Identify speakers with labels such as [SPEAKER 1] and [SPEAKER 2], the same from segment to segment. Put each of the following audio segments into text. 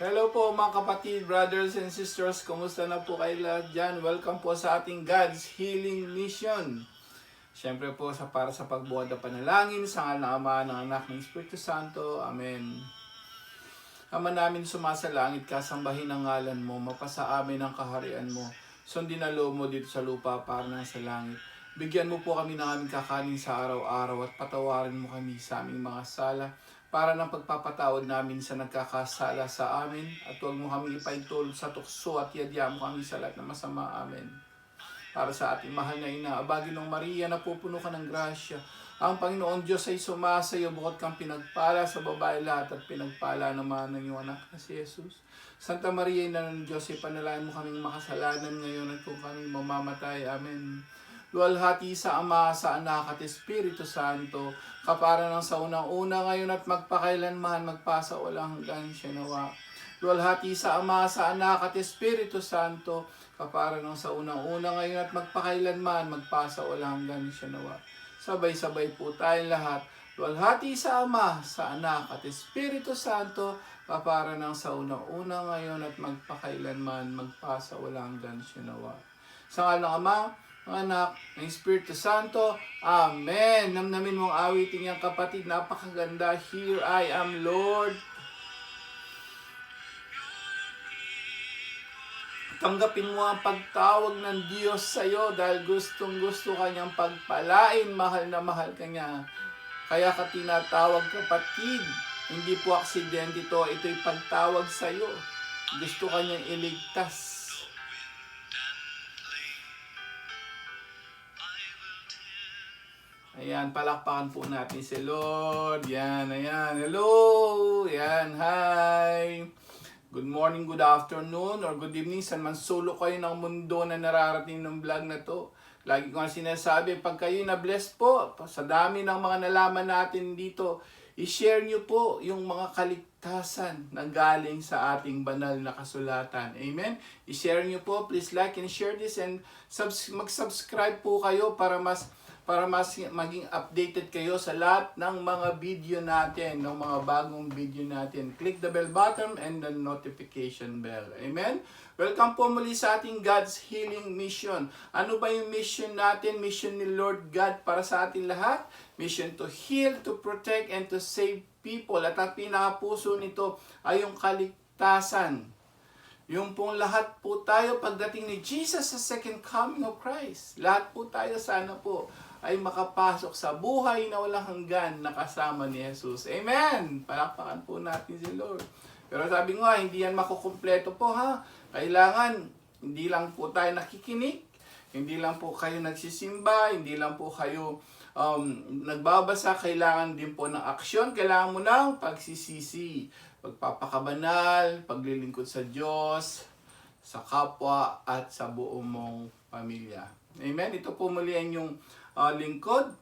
[SPEAKER 1] Hello po mga kapatid, brothers and sisters, kumusta na po kayo lahat dyan? Welcome po sa ating God's Healing Mission. Siyempre po para sa pagbuhat na panalangin, sa ngalan ng Ama, ng Anak, ng Espiritu Santo. Amen. Ama namin sumasalangit ka, sambahin ang ngalan mo, mapasa amin ang kaharian mo. Sundin na loob mo dito sa lupa para na sa langit. Bigyan mo po kami ng aming kakanin sa araw-araw at patawarin mo kami sa aming mga sala para ng pagpapatawad namin sa nagkakasala sa amin at huwag mo kami ipaintulot sa tukso at yadya mo kami sa lahat ng masama. Amen. Para sa ating mahal na ina, Abaginong Maria, napupuno ka ng grasya. Ang Panginoon Diyos ay sumasayo, bukod kang pinagpala sa babae lahat at pinagpala naman ng iyong anak na si Jesus. Santa Maria, Ina ng Diyos, ipanalangin mo kaming makasalanan ngayon at kung kami mamamatay. Amen. Luwalhati sa Ama, sa Anak at Espiritu Santo, kapara ng sa unang-una ngayon at magpakailanman, magpasa walang hanggan siya nawa. Luwalhati sa Ama, sa Anak at Espiritu Santo, kapara ng sa unang-una ngayon at magpakailanman, magpasa walang hanggan siya nawa. Sabay-sabay po tayong lahat. Luwalhati sa Ama, sa Anak at Espiritu Santo, kapara ng sa unang-una ngayon at magpakailanman, magpasa walang hanggan siya nawa. Sa ngalan ng Ama, ng Anak, ng Espiritu Santo. Amen. Namnamin mong awitin niyang kapatid. Napakaganda. Here I am, Lord. Tanggapin mo ang pagtawag ng Diyos sa iyo dahil gustong gusto kanyang pagpalain. Mahal na mahal kanya. Kaya ka tinatawag kapatid. Hindi po aksidente ito. Ito'y pagtawag sa iyo. Gusto kanyang iligtas. Ayan, palakpakan po natin si Lord. Yan, ayan. Hello! Yan, hi! Good morning, good afternoon, or good evening. San man sulok kayo ng mundo na nararating ng vlog na to. Lagi ko nga sinasabi, pag kayo na-bless po, sa dami ng mga nalaman natin dito, i-share nyo po yung mga kaligtasan na galing sa ating banal na kasulatan. Amen? I-share nyo po. Please like and share this and mag-subscribe po kayo para mas maging updated kayo sa lahat ng mga video natin, ng mga bagong video natin. Click the bell button and the notification bell. Amen? Welcome po muli sa ating God's Healing Mission. Ano ba yung mission natin? Mission ni Lord God para sa ating lahat? Mission to heal, to protect, and to save people. At ang pinakapuso nito ay yung kaligtasan. Yung pong lahat po tayo pagdating ni Jesus sa second coming of Christ. Lahat po tayo sana po ay makapasok sa buhay na walang hanggan na kasama ni Jesus. Amen! Palakpakan po natin si Lord. Pero sabi nga, hindi yan makukumpleto po ha. Kailangan, hindi lang po tayo nakikinig, hindi lang po kayo nagsisimba, hindi lang po kayo nagbabasa, kailangan din po ng aksyon, kailangan mo ng pagsisisi, pagpapakabanal, paglilingkod sa Diyos, sa kapwa, at sa buong mong pamilya. Amen? Ito po muli ang yung lingkod,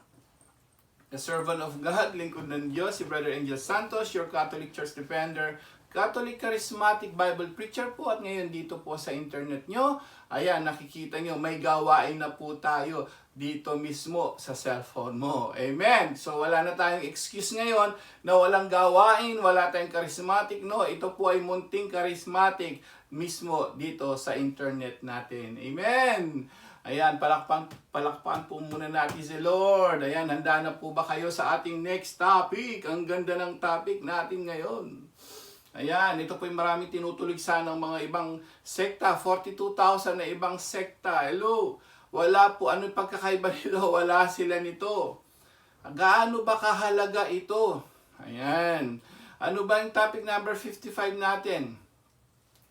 [SPEAKER 1] the servant of God, lingkod ng Diyos, si Brother Angel Santos, your Catholic Church Defender, Catholic Charismatic Bible Preacher po, at ngayon dito po sa internet nyo, ayan, nakikita nyo, may gawain na po tayo dito mismo sa cellphone mo. Amen! So wala na tayong excuse ngayon na walang gawain, wala tayong charismatic, no? Ito po ay munting charismatic mismo dito sa internet natin. Amen! Ayan, palakpakan po muna natin si Lord. Ayan, handa na po ba kayo sa ating next topic? Ang ganda ng topic natin ngayon. Ayan, ito po yung maraming tinutuligsa ng mga ibang sekta. 42,000 na ibang sekta. Hello? Wala po. Ano yung pagkakaiba nito? Wala sila nito. Gaano ba kahalaga ito? Ayan. Ano ba yung topic number 55 natin?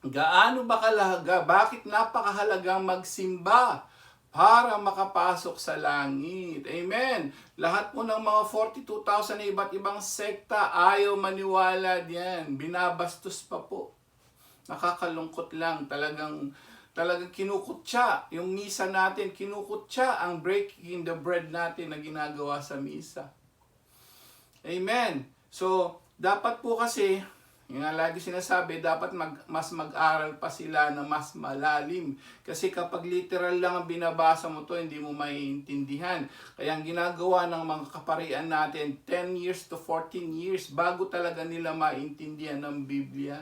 [SPEAKER 1] Gaano ba kahalaga? Bakit napakahalagang magsimba para makapasok sa langit? Amen. Lahat po ng mga 42,000 na iba't ibang sekta ayaw maniwala diyan. Binabastos pa po. Nakakalungkot lang. Talagang kinukutya. Yung misa natin, kinukutya ang breaking the bread natin na ginagawa sa misa. Amen. So, dapat po kasi, yung nga lagi sinasabi, dapat mas mag-aral pa sila na mas malalim. Kasi kapag literal lang ang binabasa mo to, hindi mo maiintindihan. Kaya ang ginagawa ng mga kaparian natin, 10 years to 14 years, bago talaga nila maintindihan ng Biblia.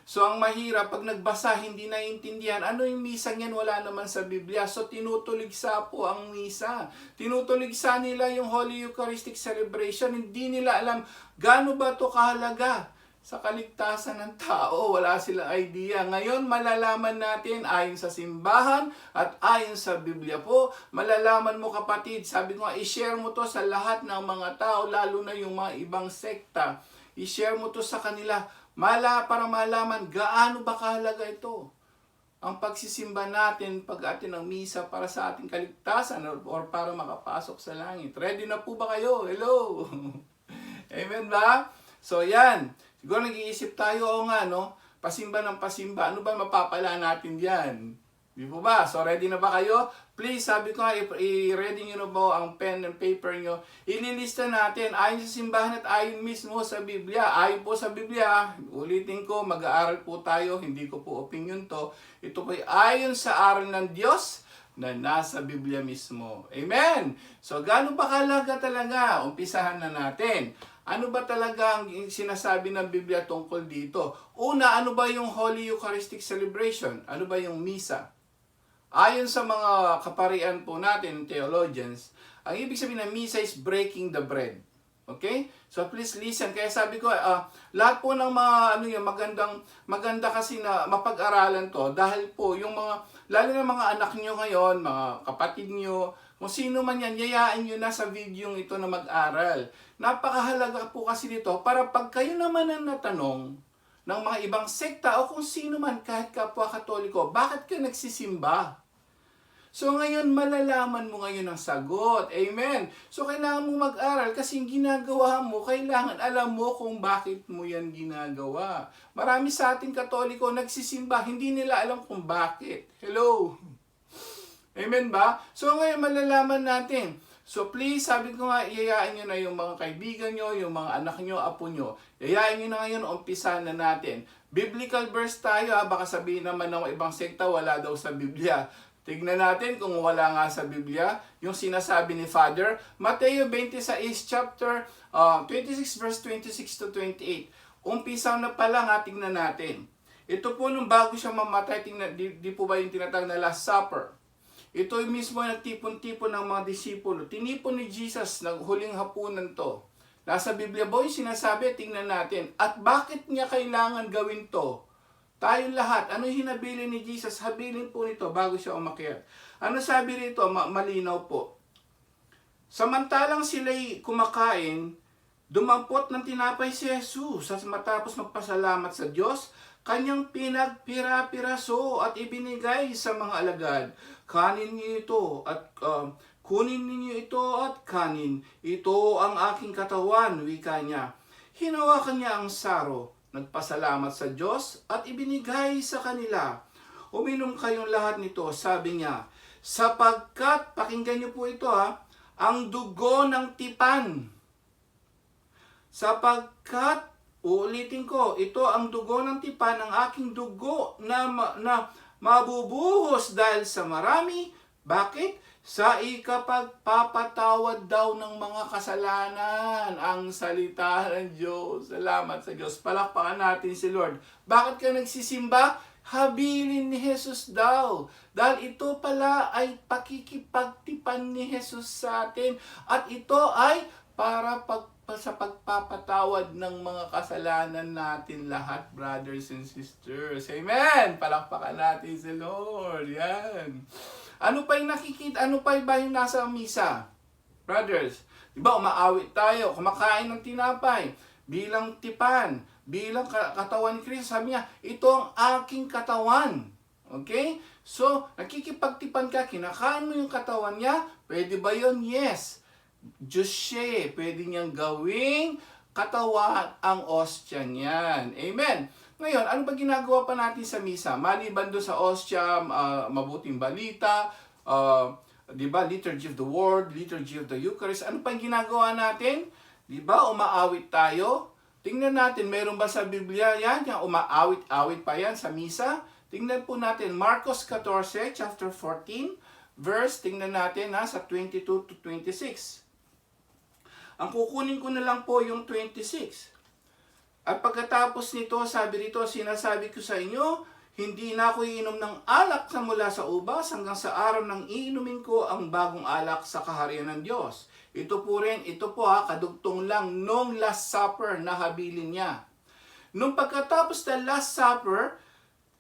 [SPEAKER 1] So ang mahirap, pag nagbasa, hindi naiintindihan, ano yung misa niyan, wala naman sa Biblia. So tinutuligsa po ang misa. Tinutuligsa nila yung Holy Eucharistic Celebration. Hindi nila alam gaano ba ito kahalaga sa kaligtasan ng tao. Wala silang idea. Ngayon, malalaman natin ayon sa simbahan at ayon sa Biblia po. Malalaman mo, kapatid, sabi ko nga, i-share mo to sa lahat ng mga tao, lalo na yung mga ibang sekta. I-share mo to sa kanila para malaman gaano ba kahalaga ito. Ang pagsisimba natin pag atin ng misa para sa ating kaligtasan or para makapasok sa langit. Ready na po ba kayo? Hello! Amen ba? So yan. Siguro nag-iisip tayo, o nga, no? Pasimba ng pasimba. Ano ba mapapala natin diyan? Di po ba? So, ready na ba kayo? Please, sabi ko nga, i-ready nyo na ba ang pen and paper nyo? Ililista natin ayon sa simbahan at ayon mismo sa Biblia. Ayon po sa Biblia, ulitin ko, mag-aaral po tayo. Hindi ko po opinion to. Ito po ay ayon sa aral ng Diyos na nasa Biblia mismo. Amen! So, gaano ba kahalaga talaga? Umpisahan na natin. Ano ba talaga ang sinasabi ng Biblia tungkol dito? Una, ano ba yung Holy Eucharistic Celebration? Ano ba yung misa? Ayon sa mga kaparian po natin, theologians, ang ibig sabihin ng misa is breaking the bread. Okay? So please listen. Kaya sabi ko, lahat po ng mga maganda kasi na mapag-aralan to dahil po yung mga, lalo na mga anak nyo ngayon, mga kapatid nyo, kung sino man yan, yayain nyo na sa video ito na mag-aral. Napakahalaga po kasi dito para pag kayo naman ang natanong ng mga ibang sekta o kung sino man kahit kapwa Katoliko, bakit ka nagsisimba? So ngayon, malalaman mo ngayon ang sagot. Amen. So kailangan mo mag-aral kasi yung ginagawa mo, kailangan alam mo kung bakit mo yan ginagawa. Marami sa ating Katoliko nagsisimba, hindi nila alam kung bakit. Hello? Amen ba? So ngayon, malalaman natin. So please, sabi ko nga, iyayain nyo na yung mga kaibigan nyo, yung mga anak nyo, apo nyo. Iyayain nyo na ngayon, umpisahan na natin. Biblical verse tayo, baka sabihin naman ng ibang sekta, wala daw sa Biblia. Tignan natin kung wala nga sa Biblia, yung sinasabi ni Father. Mateo 26, chapter 26, verse 26 to 28. Umpisa na pala nga, tignan natin. Ito po nung bago siya mamatay, tingnan, di po ba yung tinatawag na Last Supper? Ito mismo ay nagtipon-tipon ng mga disipulo. Tinipon ni Jesus ng huling hapunan to. Nasa Biblia po yung sinasabi, tingnan natin. At bakit niya kailangan gawin to? Tayo lahat, ano hinabili ni Jesus? Habilin po nito bago siya umakyat. Ano sabi rito? Malinaw po. Samantalang sila'y kumakain, dumampot ng tinapay si Jesus. At matapos magpasalamat sa Diyos, kanyang pinagpira-piraso at ibinigay sa mga alagad. Kanin niyo ito at kunin ninyo ito at kanin. Ito ang aking katawan, wika niya. Hinawakan niya ang saro, nagpasalamat sa Diyos at ibinigay sa kanila. Uminom kayong lahat nito, sabi niya, sapagkat, pakinggan niyo po ito ang dugo ng tipan. Sapagkat, uulitin ko, ito ang dugo ng tipan, ang aking dugo na mabubuhos dahil sa marami. Bakit? Sa ikapagpapatawad daw ng mga kasalanan. Ang salita ng Diyos. Salamat sa Diyos. Palakpakan natin si Lord. Bakit ka nagsisimba? Habilin ni Jesus daw. Dahil ito pala ay pakikipagtipan ni Jesus sa atin. At ito ay para sa pagpapatawad ng mga kasalanan natin lahat, brothers and sisters. Amen! Palakpakan natin si Lord. Yan. Ano pa yung nakikita? Ano pa ba yung nasa misa? Brothers, di ba umaawit tayo, kumakain ng tinapay, bilang tipan, bilang katawan ni Kristo. Sabi niya, ito ang aking katawan. Okay? So, nakikipagtipan ka, kinakain mo yung katawan niya, pwede ba yun? Yes. Diyos siya, pwede niyang gawing katawan ang ostya niyan. Amen. Ngayon, ano ba ginagawa pa natin sa misa? Maliban doon sa ostya, mabuting balita, di ba, liturgy of the word, liturgy of the Eucharist, ano pa ginagawa natin? Di ba, umaawit tayo? Tingnan natin, meron ba sa Biblia yan? Yung umaawit-awit pa yan sa misa? Tingnan po natin, Marcos 14, chapter 14, verse, tingnan natin sa 22 to 26. Ang kukunin ko na lang po yung 26. At pagkatapos nito, sabi rito, sinasabi ko sa inyo, hindi na ako iinom ng alak na mula sa ubas hanggang sa araw ng iinumin ko ang bagong alak sa kaharian ng Diyos. Ito po kadugtong lang nung Last Supper na habilin niya. Nung pagkatapos ng Last Supper,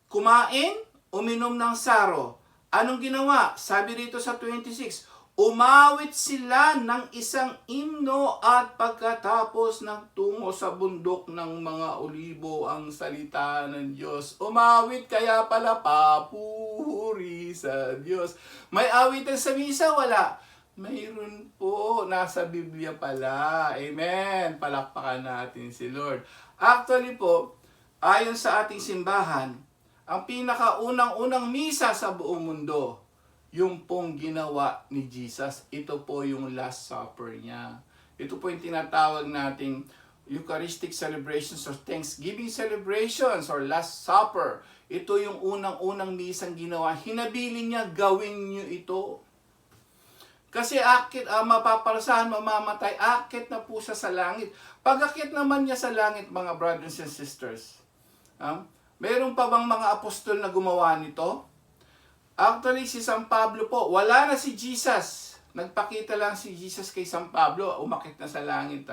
[SPEAKER 1] kumain, uminom ng saro. Anong ginawa? Sabi rito sa 26, umawit sila ng isang himno at pagkatapos nagtungo sa bundok ng mga olibo ang salita ng Diyos. Umawit kaya pala papuri sa Diyos. May awitan sa misa? Wala. Mayroon po. Nasa Biblia pala. Amen. Palakpakan natin si Lord. Actually po, ayon sa ating simbahan, ang pinakaunang-unang misa sa buong mundo, yung pong ginawa ni Jesus. Ito po yung Last Supper niya. Ito po yung tinatawag nating Eucharistic celebrations or Thanksgiving celebrations or Last Supper. Ito yung unang-unang misang ginawa. Hinabilin niya, gawin niyo ito. Kasi mapaparasahan, mamamatay, akit na po siya sa langit. Pag akit naman niya sa langit, mga brothers and sisters, meron pa bang mga apostol na gumawa nito? Actually, si San Pablo po, wala na si Jesus. Nagpakita lang si Jesus kay San Pablo, umakit na sa langit.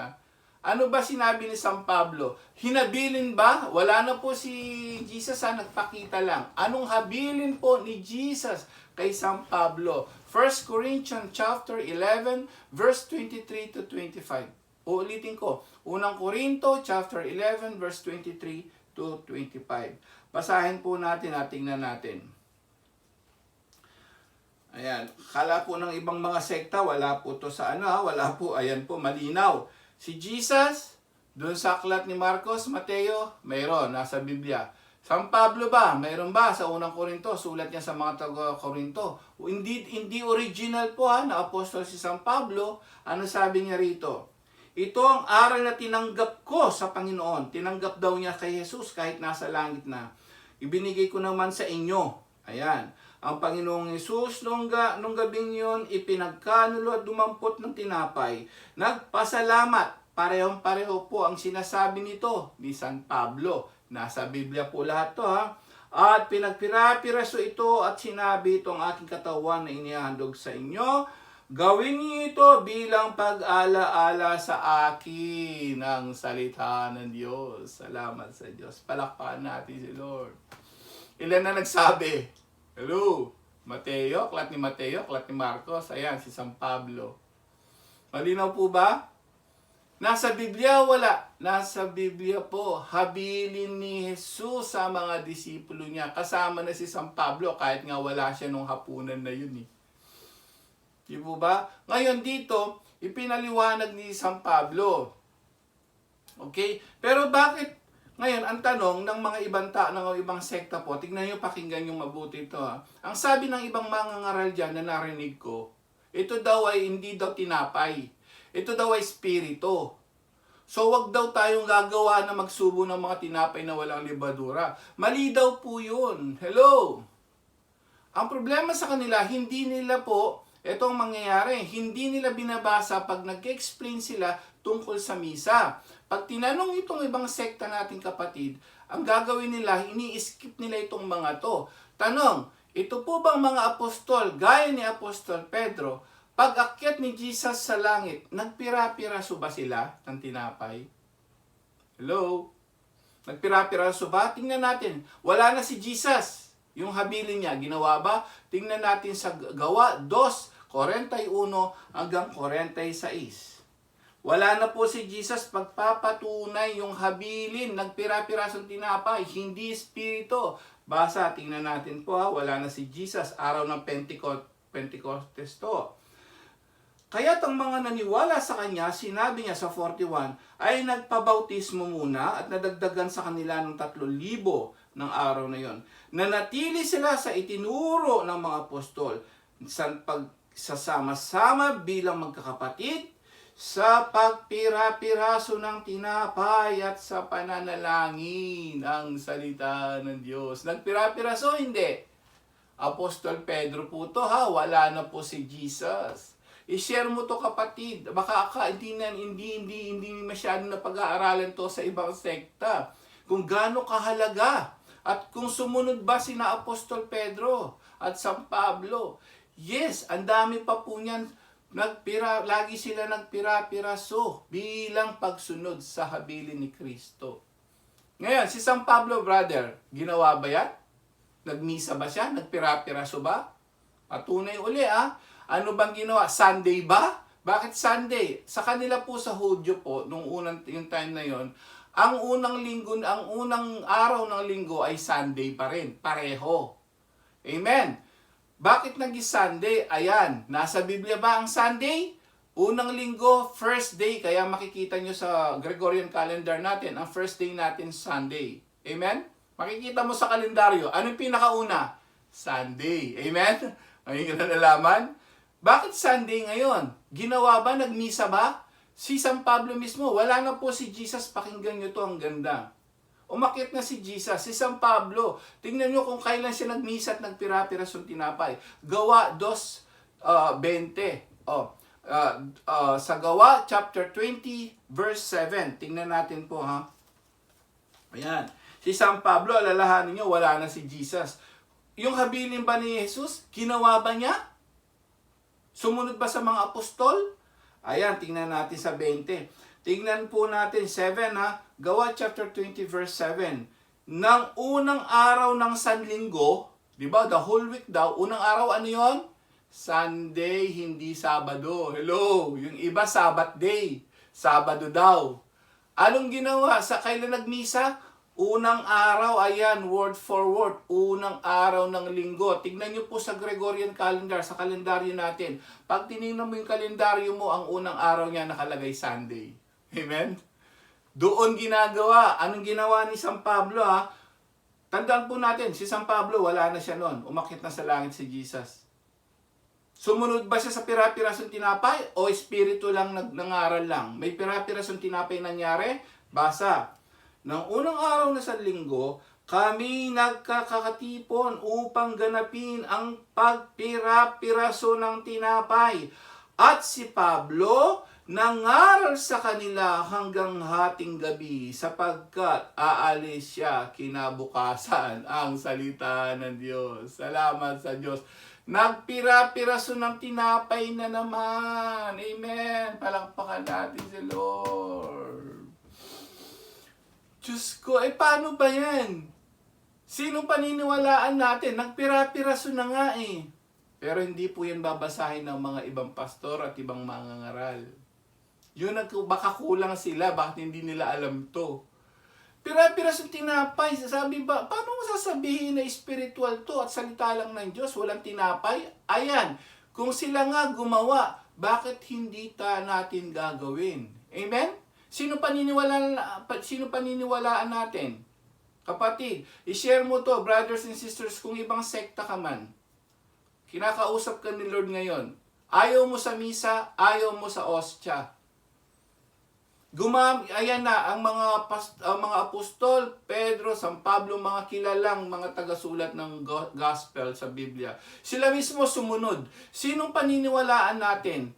[SPEAKER 1] Ano ba sinabi ni San Pablo? Hinabilin ba? Wala na po si Jesus, nagpakita lang. Anong habilin po ni Jesus kay San Pablo? 1 Corinthians chapter 11, verse 23 to 25. Uulitin ko, 1 Corinto chapter 11, verse 23 to 25. Basahin po natin at tingnan natin. Ayan, kala po ng ibang mga sekta, wala po to sa wala po, ayan po, malinaw. Si Jesus, doon sa aklat ni Marcos, Mateo, mayroon, nasa Biblia. San Pablo ba? Mayroon ba sa unang Korinto? Sulat niya sa mga taga-Korinto. Hindi original po na apostol si San Pablo. Ano sabi niya rito? Ito ang aral na tinanggap ko sa Panginoon. Tinanggap daw niya kay Jesus kahit nasa langit na. Ibinigay ko naman sa inyo. Ayan. Ang Panginoong Hesus nung gabing yun, ipinagkanulo at dumampot ng tinapay. Nagpasalamat. Parehong-pareho po ang sinasabi nito ni San Pablo. Nasa Biblia po lahat to At pinagpira-piraso ito at sinabi itong aking katawan na inihandog sa inyo. Gawin niyo ito bilang pag-ala-ala sa akin ang salita ng Diyos. Salamat sa Diyos. Palakpakan natin si Lord. Ilan na nagsabi? Hello, Mateo, aklat ni Mateo, aklat ni Marcos, ayan, si San Pablo. Malinaw po ba? Nasa Biblia, wala. Nasa Biblia po, habilin ni Jesus sa mga disipulo niya. Kasama na si San Pablo, kahit nga wala siya nung hapunan na yun. Di po ba? Ngayon dito, ipinaliwanag ni San Pablo. Okay? Pero bakit? Ngayon, ang tanong ng mga ibang sekta po, tignan nyo, pakinggan nyo mabuti ito. Ang sabi ng ibang mga ngaral dyan na narinig ko, ito daw ay hindi daw tinapay. Ito daw ay spirito. So, wag daw tayong gagawa na magsubo ng mga tinapay na walang libadura. Mali daw po yun. Hello? Ang problema sa kanila, hindi nila po, itong mangyayari, hindi nila binabasa pag nag-explain sila tungkol sa misa. Pag tinanong itong ibang sekta nating kapatid, ang gagawin nila, ini-skip nila itong mga to. Tanong, ito po bang mga apostol, gaya ni Apostol Pedro, pag akyat ni Jesus sa langit, nagpira-piraso ba sila ng tinapay? Hello? Nagpira-piraso ba? Tingnan natin. Wala na si Jesus. Yung habilin niya, ginawa ba? Tingnan natin sa Gawa 2:41 hanggang 46. Wala na po si Jesus pagpapatunay yung habilin, nagpira-pirasong tinapay, hindi espiritu. Basa, tingnan natin po wala na si Jesus, araw ng Pentecostes to. Kaya't ang mga naniwala sa kanya, sinabi niya sa 41, ay nagpabautismo muna at nadagdagan sa kanila ng 3,000 ng araw na yon. Nanatili sila sa itinuro ng mga apostol sa pagsasama-sama bilang magkakapatid, sa pagpira-piraso ng tinapay at sa pananalangin ang salita ng Diyos. Nagpira-piraso? Hindi. Apostol Pedro po to wala na po si Jesus. I-share mo to kapatid. Baka hindi masyadong napag-aaralan to sa ibang sekta. Kung gaano kahalaga at kung sumunod ba sina Apostol Pedro at San Pablo. Yes, ang dami pa po niyan. Lagi sila nagpira-piraso bilang pagsunod sa habilin ni Kristo. Ngayon, si San Pablo, brother, ginawa ba yan? Nagmisa ba siya? Nagpira-piraso ba? Patunay uli Ano bang ginawa? Sunday ba? Bakit Sunday? Sa kanila po sa Hudyo po, yung time na yon, ang unang araw ng linggo ay Sunday pa rin. Pareho. Amen. Bakit nag-Sunday? Ayan, nasa Biblia ba ang Sunday? Unang linggo, first day. Kaya makikita nyo sa Gregorian calendar natin, ang first day natin Sunday. Amen? Makikita mo sa kalendaryo, anong pinakauna? Sunday. Amen? Ngayon na nalaman? Bakit Sunday ngayon? Ginawa ba? Nagmisa ba? Si San Pablo mismo, wala na po si Jesus. Pakinggan nyo to, ang ganda. Umakyat na si Jesus, si San Pablo. Tingnan nyo kung kailan siya nagmisa at nagpira-pirasong tinapay. Gawa 2:20. Sa Gawa chapter 20 verse 7. Tingnan natin po Ayan. Si San Pablo, alalahanin nyo, wala na si Jesus. Yung habilin ba ni Jesus, ginawa ba niya? Sumunod ba sa mga apostol? Ayan, tingnan natin sa 20. Tingnan po natin 7 Gawa chapter 20 verse 7. Nang unang araw ng Sanlinggo, di ba? The whole week daw. Unang araw ano yon? Sunday, hindi Sabado. Hello! Yung iba Sabbath day. Sabado daw. Anong ginawa? Sa kailan nagmisa? Unang araw, ayan, word for word. Unang araw ng linggo. Tignan nyo po sa Gregorian calendar, sa kalendaryo natin. Pag tinignan mo yung kalendaryo mo, ang unang araw niya nakalagay Sunday. Amen? Doon ginagawa. Anong ginawa ni San Pablo Tandaan po natin, si San Pablo, wala na siya noon. Umakyat na sa langit si Jesus. Sumunod ba siya sa pira-pirasong tinapay o espiritu lang nangaral lang? May pira-pirasong tinapay nangyari? Basa. Nang unang araw na Sanlinggo, kami nagkakatipon upang ganapin ang pagpira-piraso ng tinapay. At si Pablo nangaral sa kanila hanggang hating gabi sapagkat aalis siya kinabukasan ang salita ng Diyos. Salamat sa Diyos. Nagpira-piraso ng tinapay na naman. Amen. Palakpakan natin si Lord. Diyos ko, paano ba yan? Sinong paniniwalaan natin? Nagpira-piraso na nga Pero hindi po yan babasahin ng mga ibang pastor at ibang mangangaral. Yun, baka kulang sila, bakit hindi nila alam to? Pira-pirasong tinapay, sabi ba, paano mo sasabihin na spiritual to at salita lang ng Diyos, walang tinapay? Ayan, kung sila nga gumawa, bakit hindi natin gagawin? Amen? Sino paniniwalaan natin? Kapatid, i-share mo to, brothers and sisters, kung ibang sekta ka man. Kinakausap ka ni Lord ngayon. Ayaw mo sa misa, ayaw mo sa ostya. Ayan na, ang mga apostol, Pedro, San Pablo, mga kilalang mga tagasulat ng gospel sa Biblia. Sila mismo sumunod. Sinong paniniwalaan natin?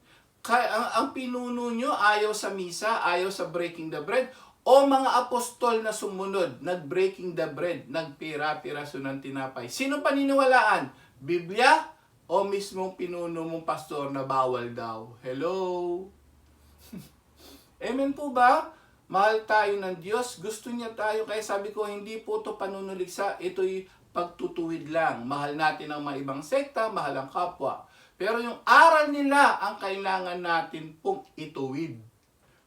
[SPEAKER 1] Ang pinuno nyo ayaw sa misa, ayaw sa breaking the bread, o mga apostol na sumunod, nag-breaking the bread, nagpira-piraso ng tinapay. Sinong paniniwalaan? Biblia o mismong pinuno mong pastor na bawal daw? Hello? Amen po ba? Mahal tayo ng Diyos. Gusto niya tayo. Kaya sabi ko, hindi po ito panunuliksa. Ito'y pagtutuwid lang. Mahal natin ang mga ibang sekta, mahal ang kapwa. Pero yung aral nila ang kailangan natin pong ituwid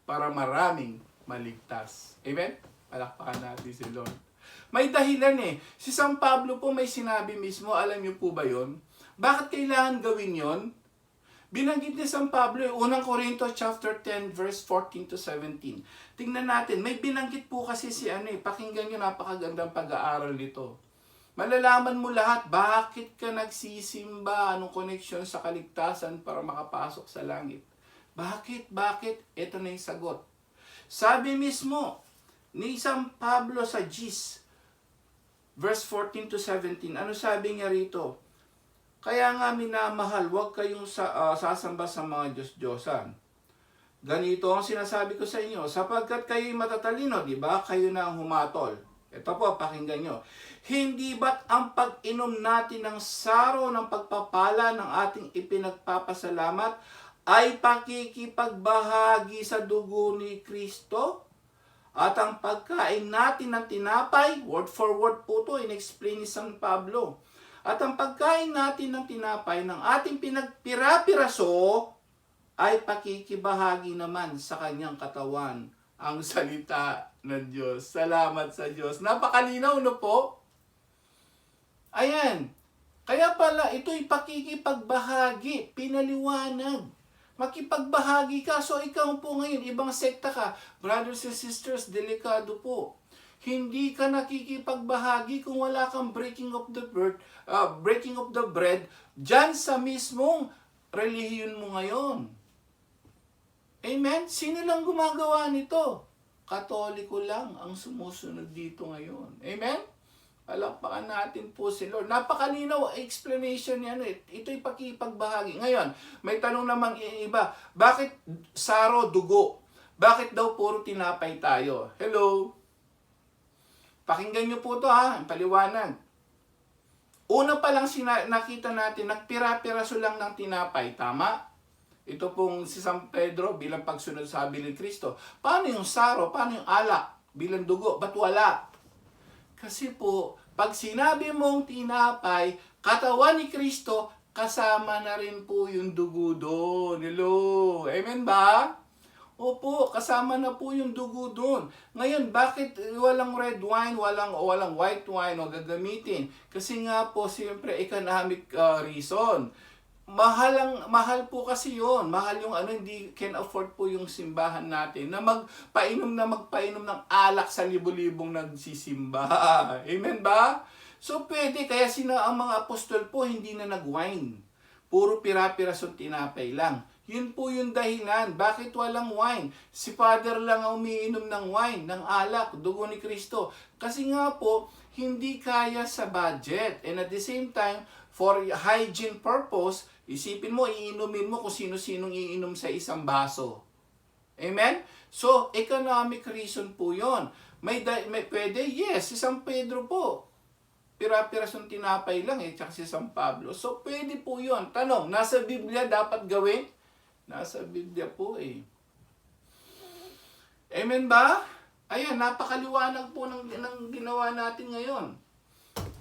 [SPEAKER 1] para maraming maligtas. Amen? Palakpakan natin si Lord. May dahilan Si San Pablo po may sinabi mismo, alam niyo po ba yon? Bakit kailangan gawin yon? Binanggit ni San Pablo, unang Korinto chapter 10 verse 14 to 17. Tingnan natin, may binanggit po kasi pakinggan niyo, napakagandang pag-aaral nito. Malalaman mo lahat, bakit ka nagsisimba, anong connection sa kaligtasan para makapasok sa langit. Bakit? Ito na yung sagot. Sabi mismo ni San Pablo sa Gis, verse 14 to 17, ano sabi niya rito? Kaya nga minamahal, huwag kayong sasamba sa mga Diyos-Diyosan. Ganito ang sinasabi ko sa inyo, sapagkat kayo'y matatalino, di ba? Kayo na ang humatol. Ito po, pakinggan nyo. Hindi ba't ang pag-inom natin ng saro ng pagpapala ng ating ipinagpapasalamat ay pakikipagbahagi sa dugo ni Kristo? At ang pagkain natin ng tinapay, word for word po ito, in-explain ni San Pablo. At ang pagkain natin ng tinapay ng ating pinagpira-piraso ay pakikibahagi naman sa kanyang katawan, ang salita ng Diyos. Salamat sa Diyos. Napakalinaw, no po? Ayan. Kaya pala, ito'y pakikipagbahagi, pinaliwanag. Makipagbahagi ka. So, ikaw po ngayon, ibang sekta ka. Brothers and sisters, delikado po. Hindi ka nakikipagbahagi kung wala kang breaking of the bread dyan sa mismong relihiyon mo ngayon. Amen? Sino lang gumagawa nito? Katoliko lang ang sumusunod dito ngayon. Amen? Palakpakan natin po si Lord. Napakalinaw explanation yan. Ito'y pakipagbahagi. Ngayon, may tanong namang iba. Bakit saro, dugo? Bakit daw puro tinapay tayo? Hello? Pakinggan nyo po ito ha, paliwanag. Una pa lang nakita natin, nagpira-piraso lang ng tinapay, tama? Ito pong si San Pedro bilang pagsunod sa habilin ni Kristo. Paano yung saro? Paano yung alak bilang dugo? Ba't wala? Kasi po, pag sinabi mong tinapay, katawan ni Kristo, kasama na rin po yung dugo doon. Hello? Amen ba? Opo, kasama na po yung dugo doon. Ngayon, bakit walang red wine, walang white wine o gagamitin? Kasi nga po, siyempre, economic reason. Mahal po kasi yon. Mahal yung hindi can afford po yung simbahan natin na magpainom ng alak sa libo-libong nagsisimba. Amen ba? So pwede, kaya ang mga apostol po hindi na nag-wine. Puro pira-pirasong tinapay lang. Yun po yung dahilan. Bakit walang wine? Si Father lang ang umiinom ng wine, ng alak, dugo ni Kristo. Kasi nga po, hindi kaya sa budget. And at the same time, for hygiene purpose, isipin mo, iinumin mo kung sino-sinong iinom sa isang baso. Amen? So, economic reason po yon. May pwede? Yes, si San Pedro po. Pira-pirasong tinapay lang tsaka si San Pablo. So, pwede po yon. Tanong, nasa Biblia dapat gawin? Nasa Biblia po Amen ba? Ayan, napakaliwanag po ng ginawa natin ngayon.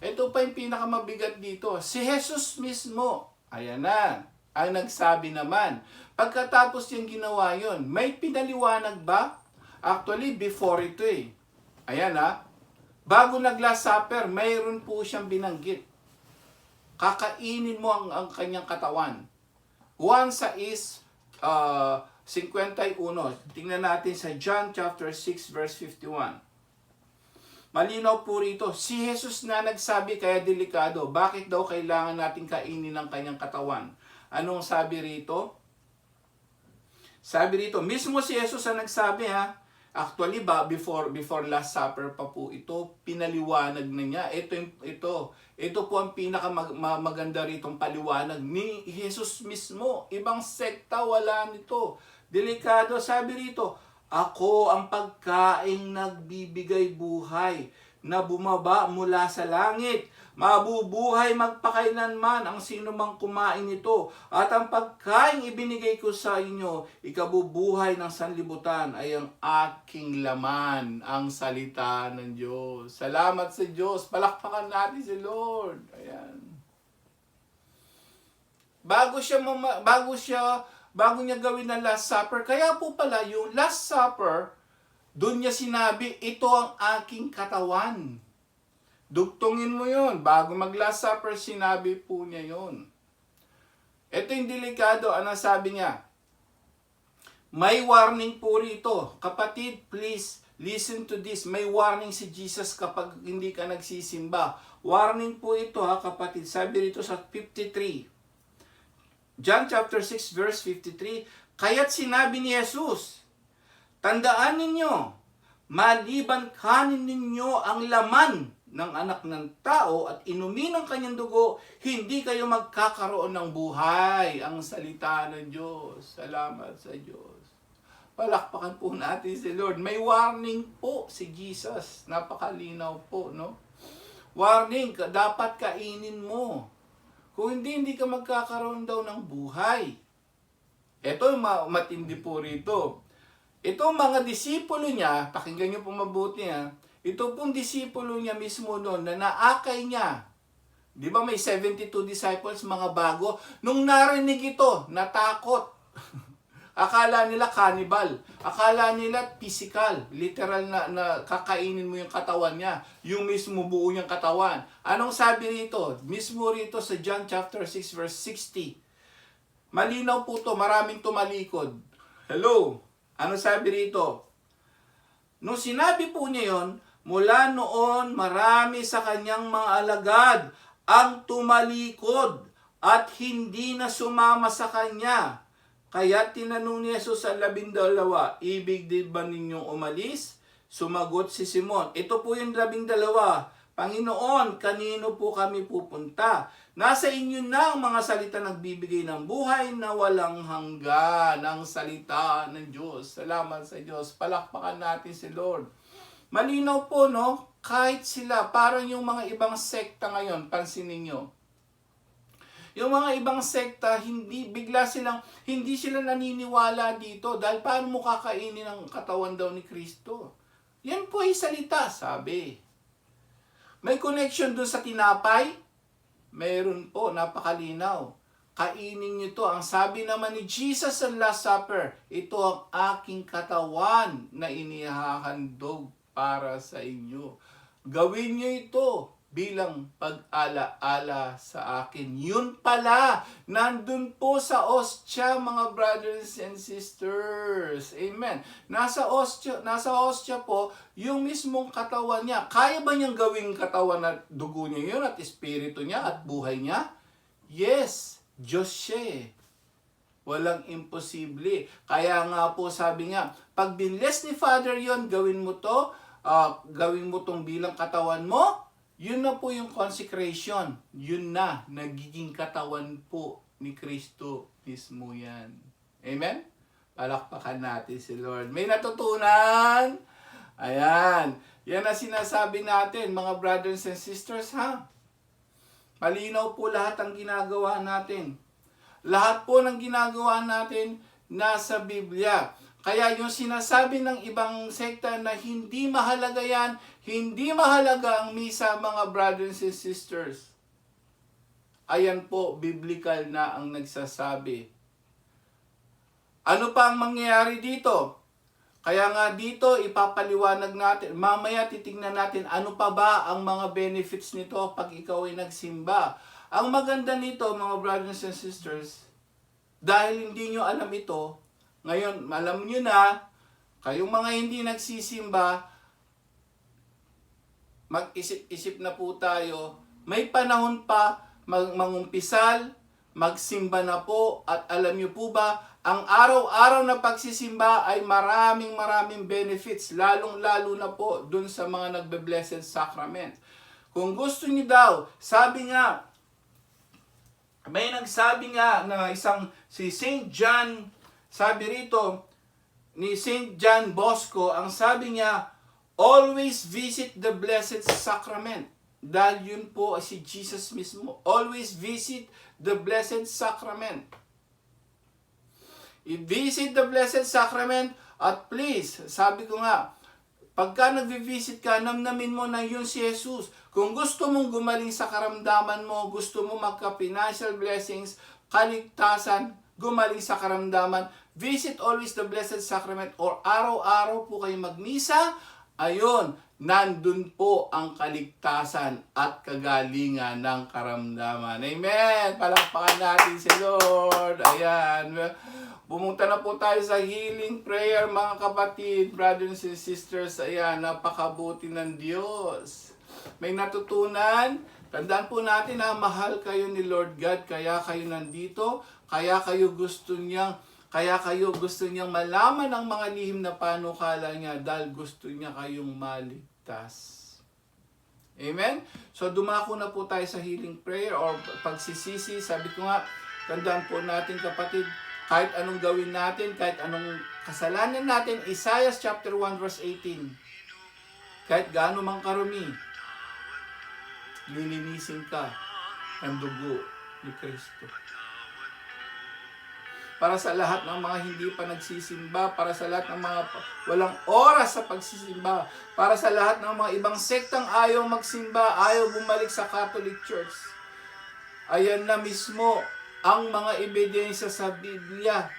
[SPEAKER 1] Ito pa yung pinakamabigat dito. Si Jesus mismo, ayan na, ang nagsabi naman. Pagkatapos yung ginawa yon, may pinaliwanag ba? Actually, before ito Ayan bago nag-Last Supper, mayroon po siyang binanggit. Kakainin mo ang kanyang katawan. 1:51. Tingnan natin sa John chapter 6 verse 51. Malinaw po rito, si Jesus na nagsabi kaya delikado. Bakit daw kailangan natin kainin ng kanyang katawan? Anong sabi rito? Sabi rito, mismo si Jesus ang nagsabi Actually before Last Supper pa po ito, pinaliwanag na niya. Ito po ang pinakamaganda ritong paliwanag ni Jesus mismo. Ibang sekta wala nito. Delikado, sabi rito, ako ang pagkaing nagbibigay buhay na bumaba mula sa langit. Mabubuhay magpakailanman ang sino mang kumain nito. At ang pagkaing ibinigay ko sa inyo, ikabubuhay ng sanlibutan ay ang aking laman, ang salita ng Diyos. Salamat sa Diyos. Palakpakan natin si Lord. Ayan. Bago niya gawin ang Last Supper, kaya po pala yung Last Supper, doon niya sinabi, ito ang aking katawan. Dugtungin mo yon. Bago mag-Last Supper, sinabi po niya yon. Ito yung delikado. Ano sabi niya? May warning po rito. Kapatid, please listen to this. May warning si Jesus kapag hindi ka nagsisimba. Warning po ito kapatid. Sabi rito sa 53. John chapter 6 verse 53. Kaya't sinabi ni Jesus, tandaan ninyo, maliban kanin ninyo ang laman ng anak ng tao at inumin ang kanyang dugo, hindi kayo magkakaroon ng buhay. Ang salita ng Diyos. Salamat sa Diyos. Palakpakan po natin si Lord. May warning po si Jesus. Napakalinaw po, no? Warning, dapat kainin mo. Kung hindi ka magkakaroon daw ng buhay. Ito matindi po rito. Ito mga disipulo niya, pakinggan niyo po mabuti ha, ito pong disipulo niya mismo noon na naakay niya. Di ba may 72 disciples, mga bago? Nung narinig ito, natakot. Akala nila cannibal. Akala nila physical. Literal na kakainin mo yung katawan niya. Yung mismo buo niyang katawan. Anong sabi rito? Mismo rito sa John chapter 6 verse 60. Malinaw po to, maraming tumalikod. Hello? Ano sabi rito? Nung sinabi po niya yon, mula noon marami sa kanyang mga alagad ang tumalikod at hindi na sumama sa kanya. Kaya tinanong ni Jesus sa 12, ibig din ba ninyong umalis? Sumagot si Simon. Ito po yung 12. Panginoon, kanino po kami pupunta? Nasa inyo na ang mga salita nagbibigay ng buhay na walang hanggan. Ang salita ng Diyos. Salamat sa Diyos. Palakpakan natin si Lord. Malinaw po, no? Kahit sila, parang yung mga ibang sekta ngayon, pansinin nyo. Yung mga ibang sekta, hindi sila naniniwala dito. Dahil paano mo kakainin ang katawan daw ni Kristo? Yan po ay salita, sabi. May connection dun sa tinapay? Meron po, napakalinaw. Kainin nyo to. Ang sabi naman ni Jesus sa Last Supper, ito ang aking katawan na inihahandog para sa inyo. Gawin nyo ito bilang pag-ala-ala sa akin. Yun pala, nandun po sa ostya, mga brothers and sisters. Amen. Nasa ostya po, yung mismong katawan niya. Kaya ba niyang gawing katawan at dugo niya yun at espiritu niya at buhay niya? Yes, Diyos siya eh. Walang imposible. Kaya nga po sabi nga, pag binless ni Father yon, gawin mo to, gawin mo tong bilang katawan mo, yun na po yung consecration. Yun na, nagiging katawan po ni Kristo mismo yan. Amen? Palakpakan natin si Lord. May natutunan? Ayan. Yan ang sinasabi natin, mga brothers and sisters, ha? Malinaw po lahat ang ginagawa natin. Lahat po ng ginagawa natin nasa Biblia. Kaya yung sinasabi ng ibang sekta na hindi mahalaga yan, hindi mahalaga ang misa, mga brothers and sisters. Ayan po, biblical na ang nagsasabi. Ano pa ang mangyayari dito? Kaya nga dito, ipapaliwanag natin. Mamaya titignan natin ano pa ba ang mga benefits nito pag ikaw ay nagsimba. Ang maganda nito, mga brothers and sisters, dahil hindi nyo alam ito, ngayon, alam nyo na, kayong mga hindi nagsisimba, mag-isip-isip na po tayo, may panahon pa mangumpisal, magsimba na po, at alam nyo po ba, ang araw-araw na pagsisimba ay maraming benefits, lalong-lalo na po dun sa mga nagbe-blessed sacrament. Kung gusto niyo daw, sabi nga, may nagsabi nga na si St. John, sabi rito, ni St. John Bosco, ang sabi niya, always visit the Blessed Sacrament. Dahil yun po si Jesus mismo. Always visit the Blessed Sacrament. I-visit the Blessed Sacrament at please, sabi ko nga, pagka nag-visit ka, namnamin mo na yun si Jesus. Kung gusto mong gumaling sa karamdaman mo, gusto mo magka-financial blessings, kaligtasan, gumaling sa karamdaman, visit always the Blessed Sacrament or araw-araw po kayo magmisa. Ayun, nandun po ang kaligtasan at kagalingan ng karamdaman. Amen! Palakpakan natin si Lord. Ayan. Pumunta na po tayo sa healing prayer, mga kapatid, brothers and sisters. Ayan, napakabuti ng Diyos. May natutunan. Tandaan po natin na mahal kayo ni Lord God, kaya kayo nandito, kaya kayo gusto niyang malaman ang mga lihim na panukala niya dahil gusto niya kayong maligtas. Amen? So dumako na po tayo sa healing prayer or pagsisisi. Sabi ko nga, tandaan po natin kapatid, kahit anong gawin natin, kahit anong kasalanan natin, Isaiah chapter 1 verse 18, kahit gaano mang karumi, lilinisin ka ng dugo ni Kristo. Para sa lahat ng mga hindi pa nagsisimba, para sa lahat ng mga walang oras sa pagsisimba, para sa lahat ng mga ibang sektang ayaw magsimba, ayaw bumalik sa Catholic Church. Ayan na mismo ang mga ebidensya sa Biblia.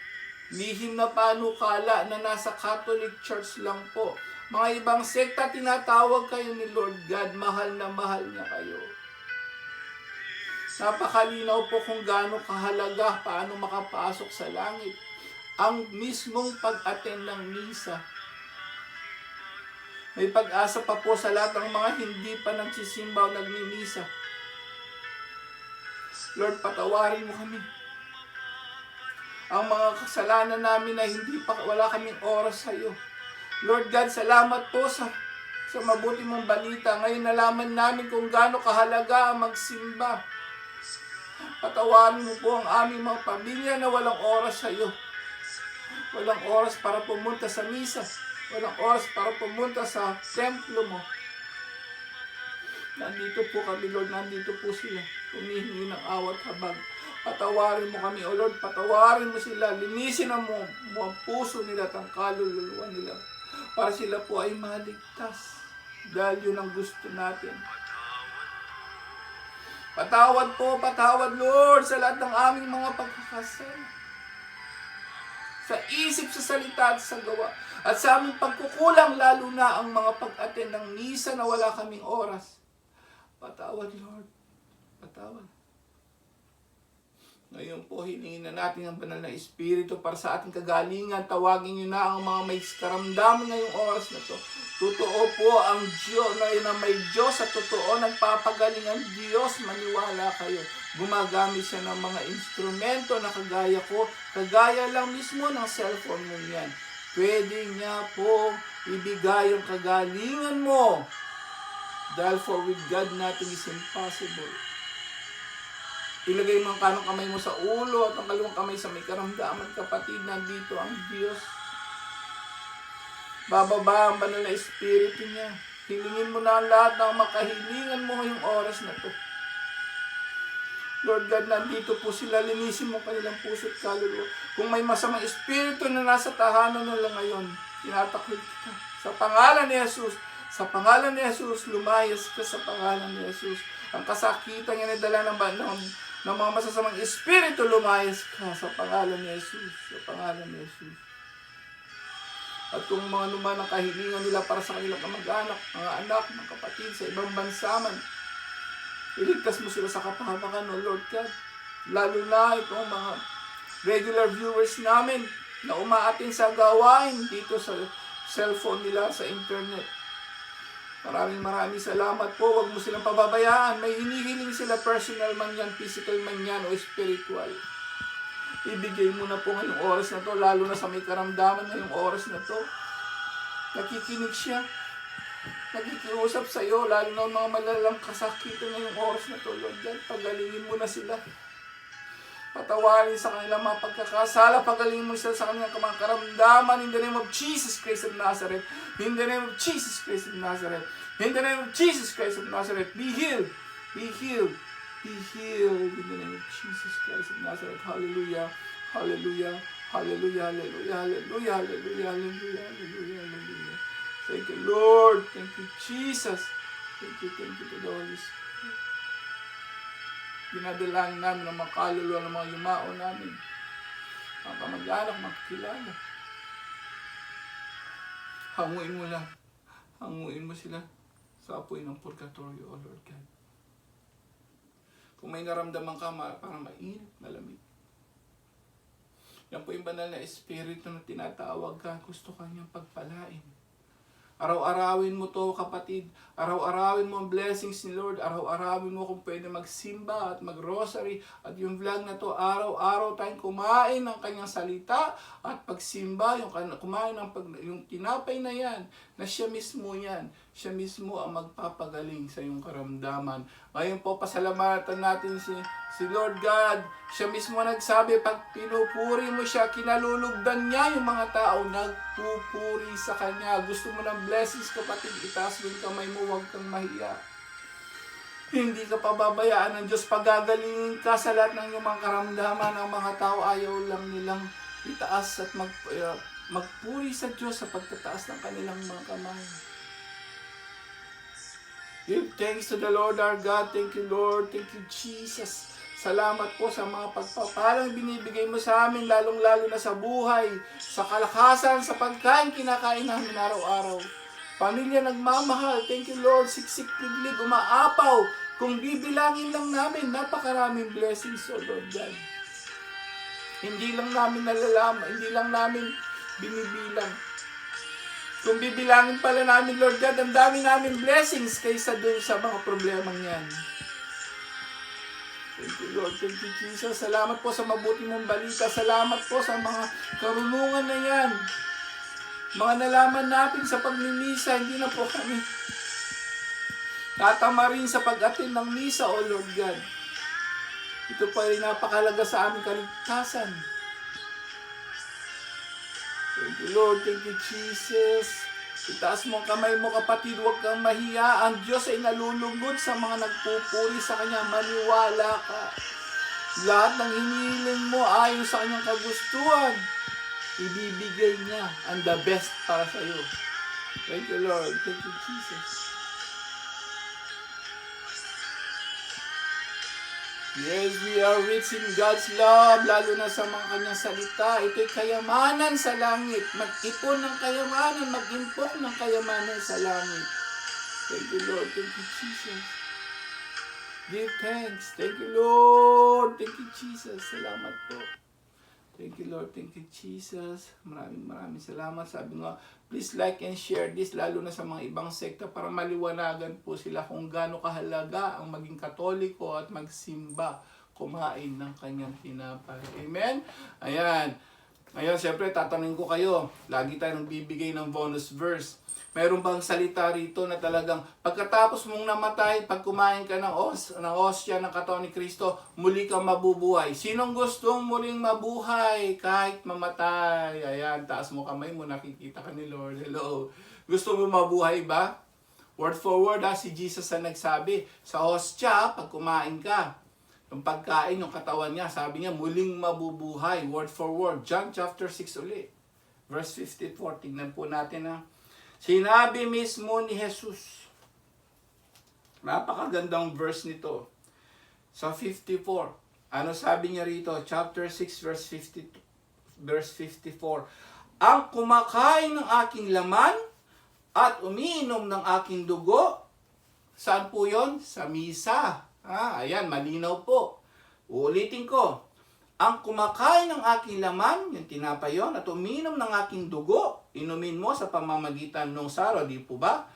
[SPEAKER 1] Lihim na panukala na nasa Catholic Church lang po. Mga ibang sekta, tinatawag kayo ni Lord God, mahal na mahal niya kayo. Napakalinaw po kung gaano kahalaga paano makapasok sa langit ang mismong pag-attend ng misa. May pag-asa pa po sa lahat ng mga hindi pa nagsisimba o nagmimisa. Lord, patawarin mo kami. Ang mga kasalanan namin na wala kaming oras sa iyo. Lord God, salamat po sa mabuti mong balita. Ngayon nalaman namin kung gaano kahalaga ang magsimba. Patawarin mo po ang aming mga pamilya na walang oras sa iyo. Walang oras para pumunta sa misa. Walang oras para pumunta sa templo mo. Nandito po kami, Lord. Nandito po sila. Humihingi ng awat habag. Patawarin mo kami, O Lord. Patawarin mo sila. Linisin ang ang puso nila at ang kaluluwa nila. Para sila po ay maligtas. Dahil yun ang gusto natin. Patawad po, patawad Lord sa lahat ng aming mga pagkakasala. Sa isip, sa salita at sa gawa. At sa aming pagkukulang lalo na ang mga pag-attend ng misa na wala kaming oras. Patawad Lord, patawad. Ngayon po, hilingin na natin ang banal na Espiritu para sa ating kagalingan. Tawagin niyo na ang mga may karamdaman ngayong oras na to. Totoo po ang Diyos na may Diyos at totoo nagpapagaling ang Diyos. Maniwala kayo. Gumagamit siya ng mga instrumento na kagaya ko. Kagaya lang mismo ng cellphone mo yan. Pwede niya po ibigay ang kagalingan mo. Dahil for with God nothing is impossible. Ilagay mo ang kanang kamay mo sa ulo at ang kaliwang kamay sa may karamdaman, kapatid, nandito ang Diyos. Bababa ang banal na Espiritu niya. Hilingin mo na ang lahat ng makahilingan mo ngayong oras na to. Lord God, nandito po sila. Linisin mo kanilang puso at kaluluwa. Kung may masamang espiritu na nasa tahanan nila ngayon, tinatakwil kita. Sa pangalan ni Jesus, sa pangalan ni Jesus, lumayas ka sa pangalan ni Jesus. Ang kasakitan niya nidala ng mga masasamang espiritu, lumayas ka sa pangalan ni Jesus. Sa pangalan ni Jesus. At kung mga naman ang kahilingan nila para sa kanilang kamag-anak, mga anak, mga kapatid sa ibang bansa man, iligtas mo sila sa kapahamakan, O Lord God. Lalo na itong mga regular viewers namin na umaatin sa gawain dito sa cellphone nila, sa internet. Maraming salamat po. Huwag mo silang pababayaan. May hinihiling sila, personal man yan, physical man yan, o spiritual. Ibigay mo na po ngayong oras na to, lalo na sa may karamdaman ngayong oras na to. Nakikinig siya. Nakikiusap sa iyo, lalo na mga malalang kasakitan ngayong oras na to, Lord God. Pagalingin mo na sila. Patawarin sa kanilang mga pagkakasala. Pagalingin mo sila sa kanilang mga karamdaman. In the name of Jesus Christ of Nazareth. In the name of Jesus Christ of Nazareth. In the name of Jesus Christ of Nazareth. Be healed. Be healed. Be healed in the name of Jesus Christ of Nazareth. Hallelujah. Hallelujah. Hallelujah. Hallelujah. Hallelujah. Hallelujah. Hallelujah. Hallelujah. Hallelujah. Thank you, Lord. Thank you, Jesus. Thank you to the Holy Spirit. Dinadalangin namin ang mga kaluluwa ng mga yumao namin. Mga kamag-anak, mga kakilala. Hanguin mo lang. Hanguin mo sila sa apoy ng purgatorio, O Lord God. Kung may naramdaman ka, parang mainit, malamig. Yan po yung banal na espiritu na tinatawag ka. Gusto ka niyang pagpalain. Araw-arawin mo to, kapatid. Araw-arawin mo ang blessings ni Lord. Araw-arawin mo kung pwede magsimba at mag-rosary. At yung vlog na to, araw-araw tayong kumain ng kanyang salita at pagsimba, kumain ng yung tinapay na yan, na siya mismo yan. Siya mismo ang magpapagaling sa iyong karamdaman. Ngayon po, pasalamatan natin si Lord God. Siya mismo nagsabi, pag pinupuri mo siya, kinalulugdan niya yung mga tao, nagpupuri sa Kanya. Gusto mo ng blessings, kapatid, itaas mo yung kamay mo, huwag kang mahiya. Hindi ka pababayaan ng Diyos. Pagagalingin ka sa lahat ng iyong mga karamdaman. Ang mga tao ayaw lang nilang itaas at magpuri sa Diyos sa pagtataas ng kanilang mga kamay. Give thanks to the Lord our God. Thank you, Lord. Thank you, Jesus. Salamat po sa mga pagpapalang binibigay mo sa amin, lalong-lalo na sa buhay, sa kalakasan, sa pagkain, kinakain namin araw-araw. Pamilya nagmamahal. Thank you, Lord. Siksik-liglig, umaapaw. Kung bibilangin lang namin, napakaraming blessings, O Lord God. Hindi lang namin nalalaman, hindi lang namin binibilang. Kung bibilangin pala namin, Lord God, ang dami namin blessings kaysa dun sa mga problemang yan. Thank you, Lord. Thank you, Jesus. Salamat po sa mabuti mong balita. Salamat po sa mga karunungan na yan. Mga nalaman natin sa pagmimisa, hindi na po kami tatama rin sa pag-attend ng misa, O Lord God. Ito pa rin napakalaga sa aming kaligtasan. Thank you, Lord. Thank you, Jesus. Itaas mo ang kamay mo, kapatid. Huwag kang mahiya. Ang Diyos ay nalulugod sa mga nagpupuri sa Kanya. Maniwala ka. Lahat ng hinihiling mo ayon sa Kanyang kagustuhan, ibibigay niya ang the best para sa iyo. Thank you, Lord. Thank you, Jesus. Yes, we are rich in God's love, lalo na sa mga Kanyang salita. Ito'y kayamanan sa langit. Mag-ipon ng kayamanan, mag-impok ng kayamanan sa langit. Thank you, Lord. Thank you, Jesus. Give thanks. Thank you, Lord. Thank you, Jesus. Salamat po. Thank you, Lord. Thank you, Jesus. Maraming salamat. Sabi nga, please like and share this, lalo na sa mga ibang sekta, para maliwanagan po sila kung gaano kahalaga ang maging Katoliko at magsimba, kumain ng kanyang tinapay. Amen? Ayan. Ngayon, siyempre, tatanungin ko kayo. Lagi tayong bibigay ng bonus verse. Mayroon bang salita rito na talagang pagkatapos mong namatay, pag kumain ka ng hostia ng katawan ni Kristo, muli kang mabubuhay? Sinong gustong muling mabuhay kahit mamatay? Ayan, taas mo kamay mo, nakikita ka ni Lord. Hello. Gusto mo mabuhay ba? Word for word, si Jesus ang nagsabi. Sa hostia, pag kumain ka, yung pagkain, yung katawan niya, sabi niya, muling mabubuhay. Word for word. John chapter 6 ulit. Verse 54. Tingnan po natin na. Sinabi mismo ni Jesus. Napakagandang verse nito. Sa 54. Ano sabi niya rito? Chapter 6 verse 54. Ang kumakain ng aking laman at umiinom ng aking dugo. Saan po yon? Sa misa. Ayan, malinaw po. Uulitin ko. Ang kumakain ng aking laman, yung tinapay yun, at uminom ng aking dugo, inumin mo sa pamamagitan ng saro, di po ba?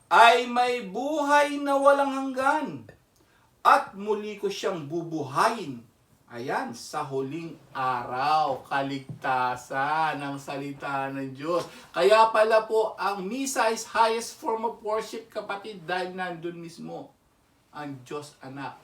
[SPEAKER 1] Ay may buhay na walang hanggan. At muli ko siyang bubuhayin. Ayan, sa huling araw, kaligtasan ng salita ng Diyos. Kaya pala po, ang misa is highest form of worship, kapatid, dahil nandun mismo ang Diyos anak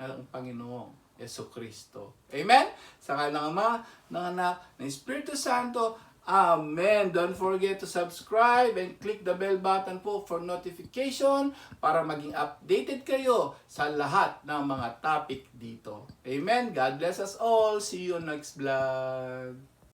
[SPEAKER 1] ng Panginoon Jesucristo. Amen? Sa kanang Ama, ng Anak, ng Espiritu Santo. Amen. Don't forget to subscribe and click the bell button po for notification para maging updated kayo sa lahat ng mga topic dito. Amen. God bless us all. See you next vlog.